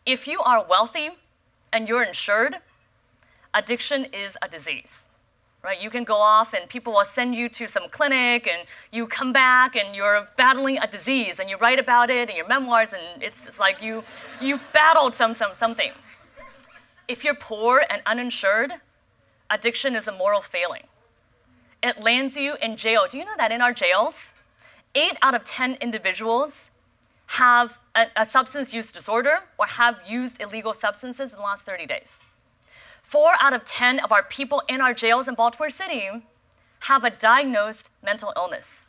If you are wealthy and you're insured, addiction is a disease. Right? You can go off and people will send you to some clinic and you come back and you're battling a disease and you write about it in your memoirs and it's like you've battled something. If you're poor and uninsured, addiction is a moral failing. It lands you in jail. Do you know that in our jails, 8 out of 10 individuals have a substance use disorder or have used illegal substances in the last 30 days? 4 out of 10 of our people in our jails in Baltimore City have a diagnosed mental illness.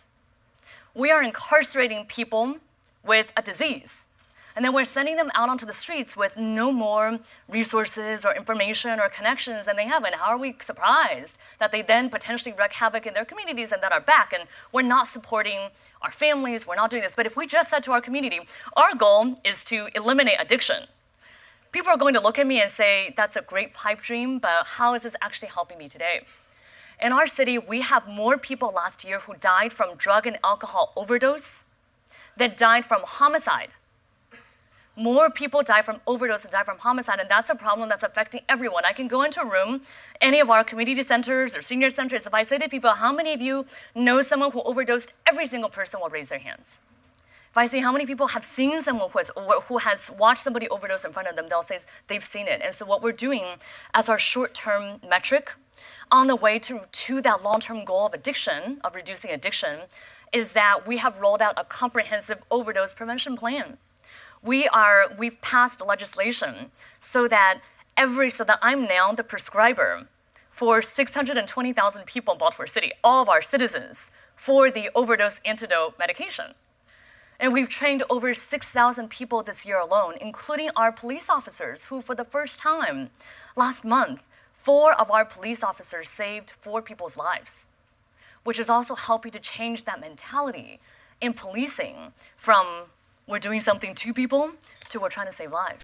We are incarcerating people with a disease, and then we're sending them out onto the streets with no more resources or information or connections than they have. And how are we surprised that they then potentially wreak havoc in their communities and that are back? And we're not supporting our families, we're not doing this. But if we just said to our community, our goal is to eliminate addiction, people are going to look at me and say, that's a great pipe dream, but how is this actually helping me today? In our city, we have more people last year who died from drug and alcohol overdose than died from homicide. More people die from overdose than die from homicide, and that's a problem that's affecting everyone. I can go into a room, any of our community centers or senior centers, if I say to people, how many of you know someone who overdosed, every single person will raise their hands. If I say how many people have seen someone who has watched somebody overdose in front of them, they'll say they've seen it. And so what we're doing as our short-term metric on the way to that long-term goal of addiction, of reducing addiction, is that we have rolled out a comprehensive overdose prevention plan. We've passed legislation so that I'm now the prescriber for 620,000 people in Baltimore City, all of our citizens, for the overdose antidote medication. And we've trained over 6,000 people this year alone, including our police officers, who for the first time last month, 4 of our police officers saved 4 people's lives, which is also helping to change that mentality in policing from we're doing something to people to we're trying to save lives.